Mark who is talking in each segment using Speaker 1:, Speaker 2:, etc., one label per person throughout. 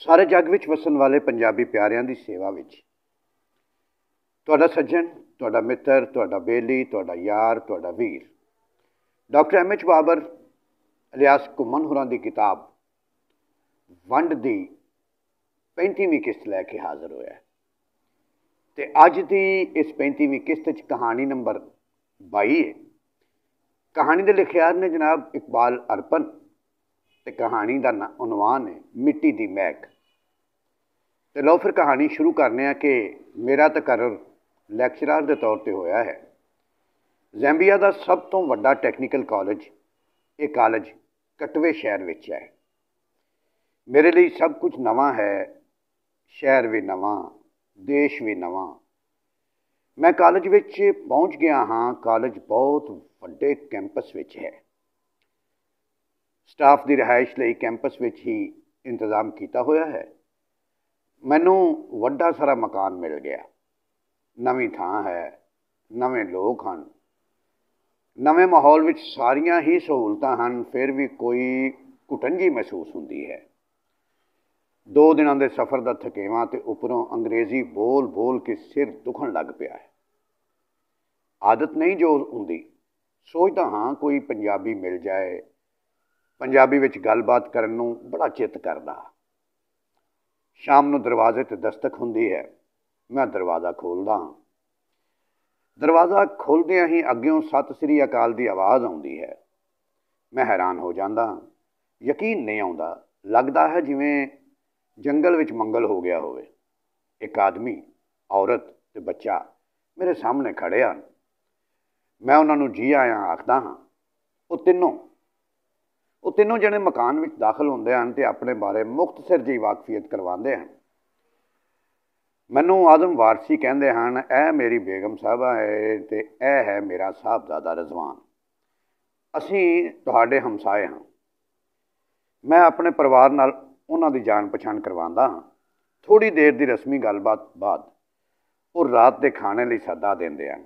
Speaker 1: सारे जग विच वसन वाले पंजाबी प्यारिਆਂ ਦੀ सेवा विच ਤੁਹਾਡਾ सज्जन, ਤੁਹਾਡਾ मित्र, ਤੁਹਾਡਾ बेली, ਤੁਹਾਡਾ यार, ਤੁਹਾਡਾ वीर डॉक्टर M.H. बाबर अलियास घुमन होरां दी किताब वंड दी 35वीं किस्त लैके हाज़र होया ते अज दी इस 35वीं किस्त च कहानी नंबर 22 है। कहानी के लिखियार ने जनाब इकबाल अर्पन ते कहानी का उनवान है मिट्टी दी महक। तो लो फिर कहानी शुरू करने कि मेरा तकर्र लैक्चरर के तौर पर होया है। ज़ैम्बिया का सब तो वड्डा टैक्नीकल कॉलेज ये कॉलेज कटवे शहर विच है। मेरे लिए सब कुछ नवा है, शहर भी नवा, देश भी नवा। मैं कॉलेज विच पहुँच गया हाँ। कॉलेज बहुत वड्डे कैंपस विच है। स्टाफ की रिहाइश लिए कैंपस विच ही इंतजाम किया होया है। मैनू वड्डा सारा मकान मिल गया। नवीं थां है, नवे लोग हैं, नवे माहौल विच सारियां ही सहूलतां हैं, फिर भी कोई घुटन जी महसूस होंदी है। 2 दिनों के सफ़र का थकेवा तो उपरों अंग्रेज़ी बोल बोल के सिर दुखन लग पिया है। आदत नहीं जो होंदी। सोचता हाँ कोई पंजाबी मिल जाए, पंजाबी विच गलबात करन नूं बड़ा चित करदा। शाम नूं दरवाजे ते दस्तक हुंदी है। मैं दरवाज़ा खोलदा हाँ। दरवाज़ा खोलदियां ही अग्यों सत श्री अकाल की आवाज़ आउंदी है। मैं हैरान हो जांदा हाँ। यकीन नहीं आउंदा। लगदा है जिवें जंगल विच मंगल हो गया होवे। एक आदमी, औरत ते बच्चा मेरे सामने खड़े हैं। मैं उन्हां नूं जी आया आखदा हाँ। वो तीनों जने मकान विच दाखिल होंदे हैं ते अपने बारे मुख्तसर जी वाकफियत करवाते हैं। मैनू आदम वारसी कहते हैं। ए मेरी बेगम साहबा है ते ए है मेरा साहबजादा रजवान। असी तुहाडे हमसाए हाँ। मैं अपने परिवार नाल उन्हां दी जान पछाण करवांदा हाँ। थोड़ी देर की रस्मी गलबात बाद वो रात के खाने लिए सदा देंदे हैं।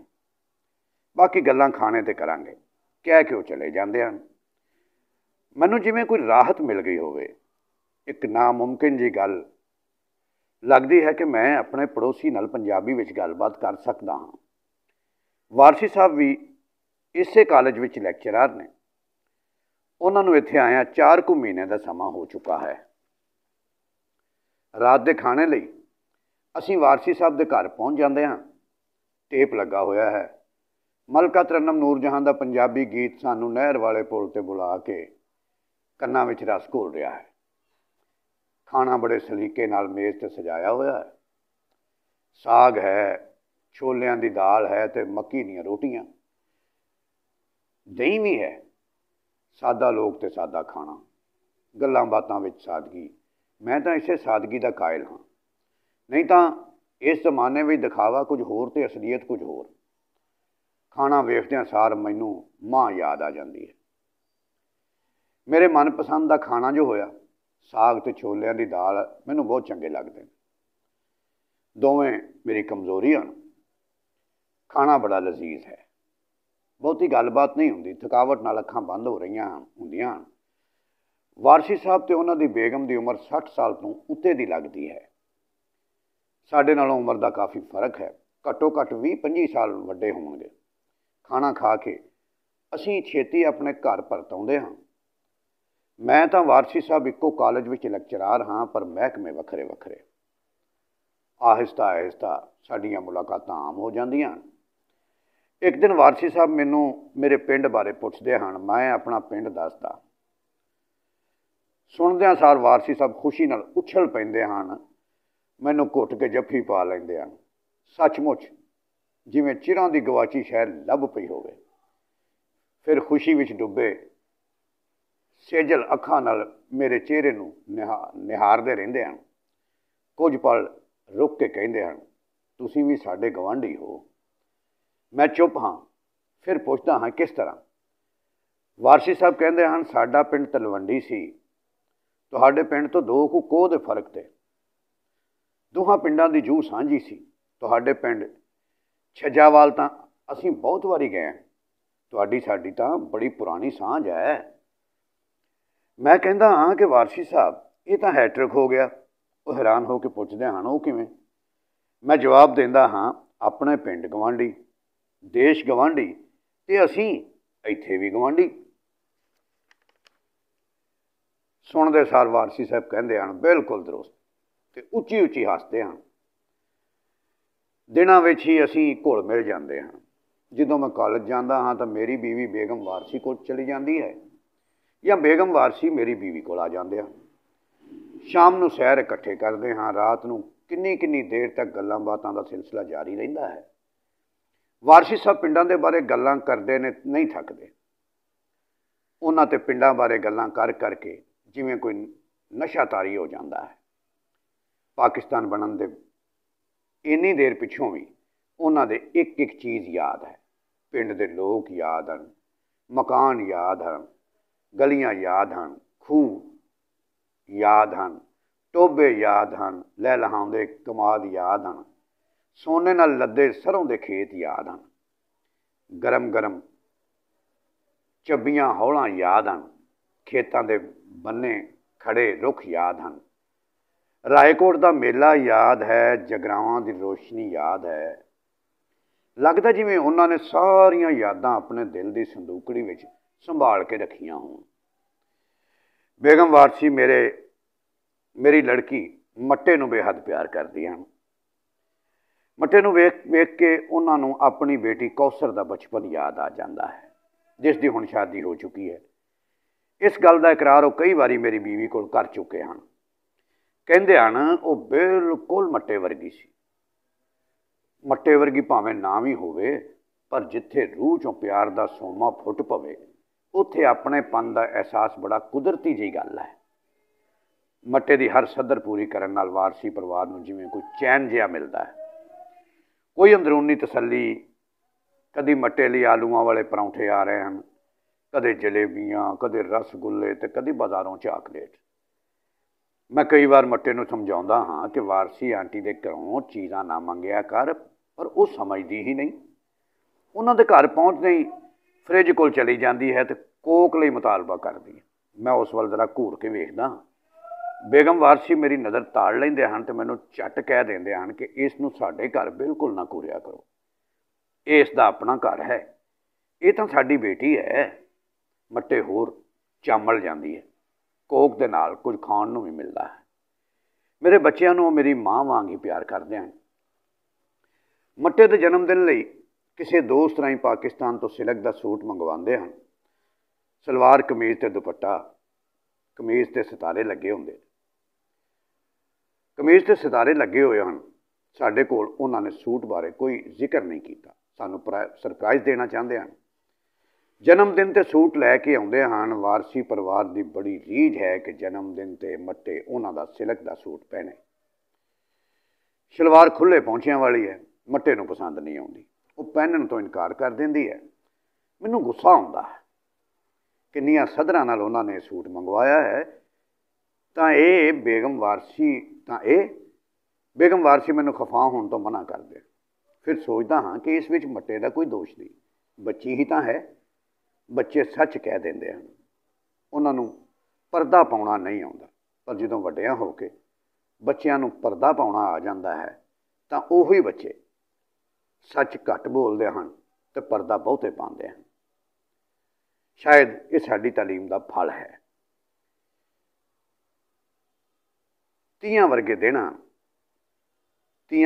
Speaker 1: बाकी गल्लां खाने ते करांगे कह के वो चले जाते हैं। मैनू जिवें कोई राहत मिल गई होवे। एक नामुमकिन जी गल लगती है कि मैं अपने पड़ोसी नाल पंजाबी विच गलबात कर सकदा हाँ। वारसी साहब भी इसे कॉलेज विच लैक्चरर ने। उन्हां नूं इत्थे आया 4 कुछ महीने का समा हो चुका है। रात के खाने लई असीं वारसी साहब के घर पहुँच जाते हैं। टेप लगा होया है। मलका तरन्नम नूरजहां दा पंजाबी गीत सानू नहर वाले पुल ते बुला के कन्नां विच रस घोल रहा है। खाना बड़े सलीके नाल मेज़ ते सजाया होया है। साग है, छोलियां दी दाल है ते मक्की दीयां रोटियां, दही भी है। सादा लोग ते सादा खाना, गल्लां बातां विच सादगी। मैं तो इसे सादगी का कायल हाँ। नहीं तो इस जमाने में दिखावा कुछ होर ते असलीयत कुछ होर। खाना वेखदियां सार मैनू माँ याद आ जाती है। मेरे मनपसंद का खाना जो होया साग ते छोलियां दी दाल मैनू बहुत चंगे लगते हैं। दोवें मेरी कमज़ोरी हैं। खाना बड़ा लजीज है। बहुती गलबात नहीं होंदी। थकावट नाल अखां बंद हो रही होंदियां। वारसी साहब ते उन्हां दी बेगम की उम्र 60 साल तो उत्ते दी लगती है। साडे नालों उम्र का काफ़ी फर्क है। घट्टो घट्ट 20-25 साल वड्डे होणगे। खाना खा के असीं छेती अपने घर परत आउंदे हां। मैं तो वारसी साहब इक्को कॉलेज विच लैक्चरर हाँ, पर महकमे वखरे वखरे। आहिस्ता आहिस्ता साडियां मुलाकातां आम हो जांदियां। एक दिन वारसी साहब मैनू मेरे पिंड बारे पुछदे हैं। मैं अपना पिंड दसदा। सुणदियां सार वारसी साहब खुशी नाल उछल पैंदे हैं। मैनू घुट के जफ्फी पा लैंदे हैं। सचमुच जिवें चिरां दी गवाची शहर लभ पई होवे। फिर खुशी विच डुबे सेजल अखां नाल मेरे चेहरे नूं निहारदे रहिंदे हैं। कुछ पल रुक के कहिंदे हैं, तुसीं भी साडे गवांढी हो। मैं चुप हाँ। फिर पुछदा हाँ किस तरह। वारसी साहब कहंदे हैं, साडा पिंड तलवंडी सी, तुहाडे पिंड तो 2 कुछ कोह दे फर्क ते। दोहां पिंडां दी जूह सांझी सी। तुहाडे पिंड छजावाल तां असीं बहुत वारी गए हैं। तुहाडी साडी तां बड़ी पुरानी सांझ है। मैं कहता हाँ कि वारसी साहब ये तो हैट्रिक हो गया। ਉਹ हैरान हो के पुछदे हैं वो किवें। मैं जवाब देंदा हाँ, अपने पिंड गवांढी, देश गवांढी ते असीं इत्थे भी गवांढी। सुणदे सार वारसी साहब कहंदे हन बिल्कुल दुरुस्त ते उच्ची उच्ची हसदे हन। दिनां विच ही असीं घुल मिल जांदे हन। जदों मैं कॉलेज जांदा हाँ तो मेरी बीवी बेगम वारसी कोल चली जाती है या बेगम वारसी मेरी बीवी कोल आ जाते हैं। शाम नूं सैर इकट्ठे करते हाँ, रात नूं किन्नी किन्नी देर तक गल्लां बातां दा सिलसिला जारी रहिंदा है। वारसी साहब पिंडां दे बारे गल्लां करदे ने, नहीं थकदे। उन्हां ते पिंडां बारे गल्लां कर करके जिवें कोई नशातारी हो जाता है। पाकिस्तान बनन दे इन्नी देर पिछों भी उन्हां दे एक एक चीज़ याद है। पिंड दे लोग याद हन, मकान याद हन, गलियां याद हन, खूह याद हन, टोबे याद हन, लहलहाउंदे कमाद याद हन, सोने नाल लदे सरों दे खेत याद हन, गरम गरम चब्बियां हौलां याद हन, खेतां दे बन्ने खड़े रुख याद हन, रायकोट दा मेला याद है, जगरावां दी रोशनी याद है। लगदा जिवें उन्हां ने सारियां यादां अपने दिल दी संदूकड़ी विच संभाल के रखियां होण। बेगम वारसी मेरी लड़की मट्टे नूं बेहद प्यार करदी हन। मट्टे नूं वेख वेख के उन्हां नूं अपनी बेटी कौसर दा बचपन याद आ जांदा है, जिस दी हुण शादी हो चुकी है। इस गल दा इकरार वो कई बारी मेरी बीवी कोल कर चुके हैं। कहंदे हन वो बिल्कुल मट्टे वर्गी सी। मट्टे वर्गी भावें ना भी होवे, पर जिथे रूह चों प्यार दा सोमा फुट पवे उत्थे अपनेपन दा एहसास बड़ा कुदरती जी गल है। मट्टे दी हर सदर पूरी करन नाल वारसी परिवार नूं जिवें कोई चैन जिहा मिलदा है, कोई अंदरूनी तसल्ली। कदी मट्टे लई आलूआं वाले परौंठे आ रहे हैं, कदे जलेबियां, कदे रसगुल्ले ते कदी बाज़ारों चॉकलेट। मैं कई बार मट्टे नूं समझाउंदा हाँ कि वारसी आंटी दे घरों चीज़ां ना मंगिया कर, पर वो समझदी ही नहीं। उन्हां दे घर पहुँचदे ही फ्रिज कोल चली जाती है तो कोक लई मुतालबा करदी है। मैं उस वल जरा घूर के वेखदा। बेगम वारसी मेरी नज़र ताड़ लैंदे हन ते मैनूं झट कह दिंदे हन कि इस नूं साडे घर बिल्कुल ना घूरिया करो, ये इसदा अपना घर है, ये तां साडी बेटी है। मट्टे होर चामल जांदी है, कोक दे नाल कुछ खाण नूं भी मिलदा है। मेरे बच्चिआं नूं मेरी मां वांग ही प्यार करदे हन। मट्टे दे जन्मदिन लई किसी दोस्त राहीं पाकिस्तान तो सिलक दा सूट मंगवाते हैं। सलवार कमीज़ ते दुपट्टा, कमीज़ ते सितारे लगे होंदे, कमीज़ ते सितारे लगे हुए हैं। साडे कोल उन्हां ने सूट बारे कोई जिक्र नहीं किया, सानूं सरप्राइज़ देना चाहते हैं। जन्मदिन ते सूट लैके आउंदे हन। वारसी परिवार की बड़ी रीझ है कि जन्मदिन ते मट्टे उन्हां दा सिलक दा सूट पहने। शलवार खुले पहुंचियां वाली है, मट्टे नूं पसंद नहीं आउंदी, वो पहनण तो इनकार कर दिंदी है। मैनूं गुस्सा आउंदा है, किन्नियां सदरां नाल उन्हां ने सूट मंगवाया है, तां ये बेगम वारसी मैनूं खफा होण तो मना कर दे। फिर सोचदा हाँ कि इस विच मट्टे दा कोई दोष नहीं, बच्ची ही तां है। बच्चे सच कह देंदे हन, उन्हां नूं परदा पाउणा नहीं आउंदा, पर जदों वड्डिआं हो के बच्चिआं नूं परदा पाउणा आ जांदा है तां ओही बच्चे सच घट बोलदे हन ते परदा बहुते पाउंदे हन। शायद ये साडी तालीम दा फल है। तीआं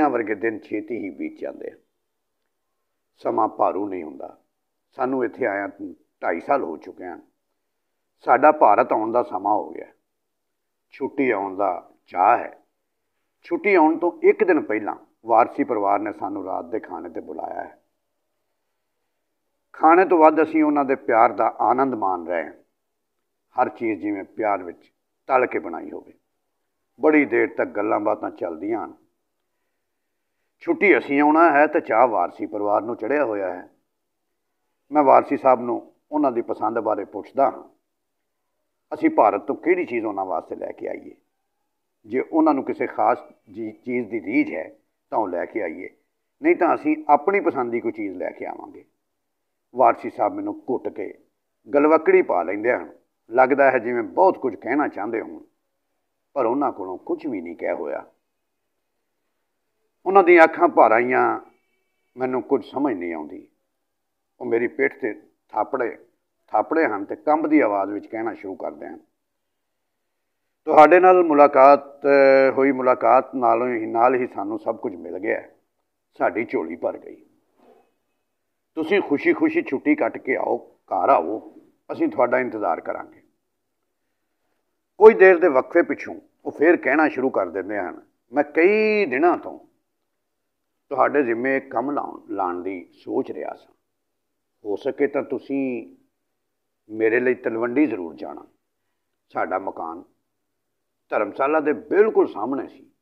Speaker 1: वर्गे दिन छेती ही बीत जाते हैं। समा भारू नहीं हुंदा। सानूं इत्थे आया 2.5 साल हो चुके हैं। साडा भारत आउण दा समा हो गया। छुट्टी आउण दा चाह है। छुट्टी आउण तो एक दिन पहलां वारसी परिवार ने सानूं रात दे खाने ते बुलाया है। खाने तो वध असीं उन्हां दे प्यार दा आनंद मान रहे हैं। हर चीज़ जिवें प्यार विच तल के बनाई होवे। बड़ी देर तक गल्लां बातां चलदियां हन। छुट्टी असीं आउणा है तो चाह वारसी परिवार नूं चढ़िया होया है। मैं वारसी साहब नूं उन्हां दी पसंद बारे पुछदा हाँ। असीं भारत तो किहड़ी चीज़ उन्हां वास्ते लैके आईए। जे उन्हां नूं किसी खास चीज़ की रीझ है तो वो लैके आईए, नहीं तो असीं अपनी पसंद की कोई चीज़ लैके आवांगे। वारसी साहब मैनूं घुट के गलवकड़ी पा लैंदे हन। लगदा है जिवें बहुत कुछ कहना चाहते होण। पर उन्हां कोलों कुछ भी नहीं कह होया। उन्हां दी अखां भर आईयां, मैनूं कुछ समझ नहीं आउंदी। वो मेरी पिठ ते थापड़े हन ते कंब दी आवाज़ विच कहना शुरू करदे हन, तुहाडे नाल मुलाकात हुई, मुलाकात नाल ही सानूं सब कुछ मिल गया, साडी झोली भर गई। तुसीं खुशी खुशी छुट्टी कट के आओ, घर आओ, असीं तुहाडा इंतज़ार करांगे। कुछ देर के वक्फे पिछों वो फिर कहना शुरू कर देंदे हन, मैं कई दिनों तो तुहाडे जिम्मे काम लाउण दी सोच रहा सा। हो सके तो तुसीं मेरे लिए तलवंडी जरूर जाना। साडा मकान धर्मशाला दे बिल्कुल सामने सी।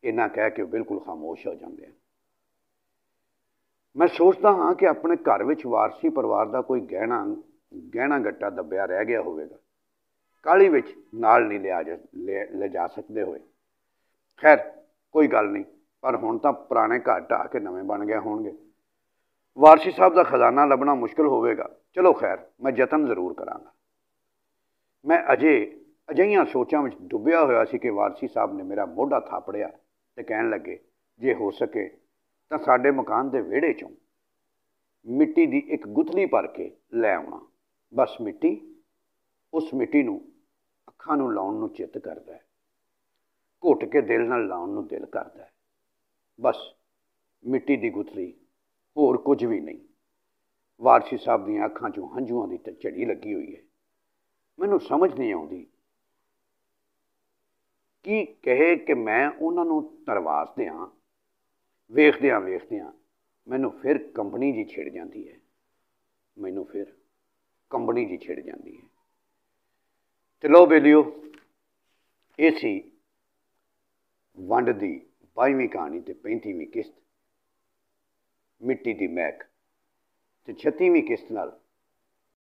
Speaker 1: इन्ना कह के बिल्कुल खामोश हो जाते हैं। मैं सोचता हाँ कि अपने घर में वारसी परिवार का कोई गहना गट्टा दबिया रह गया होगा, काली विच नाल नहीं ले जा सकते हुए। खैर कोई गल नहीं, पर हुण तां पुराने घर ढा के नवे बन गए होणगे। वारसी साहब का खजाना लभना मुश्किल होगा। चलो खैर, मैं यतन जरूर करांगा। मैं अजिहियां सोचां विच डुबिया होया सी कि वारसी साहब ने मेरा मोढा थापड़िया ते कहण लगे, जे हो सके तो साडे मकान के विहड़े चों मिट्टी की एक गुथली भर के लै आउणा। बस मिट्टी, उस मिट्टी नूं अखां नूं लाउण नूं चित्त करदा है, घुट के दिल नाल लाउण नूं दिल करदा है। बस मिट्टी की गुथली, होर कुछ भी नहीं। वारसी साहब दीआं अखां चों हंझुआं की झड़ी लगी हुई है। मैनूं समझ नहीं आउंदी की कहे कि मैं उन्हां नूं तरवास दिआं। वेखदिआं वेखदिआं मैनूं फिर कंबनी जी छिड़ जाती है, मैनूं फिर कंबनी जी छिड़ जाती है। तो लो बेलियो, ये सी वंड की 22वीं कहानी ते 35वीं किस्त, मिट्टी की महक, ते 36वीं किस्त नाल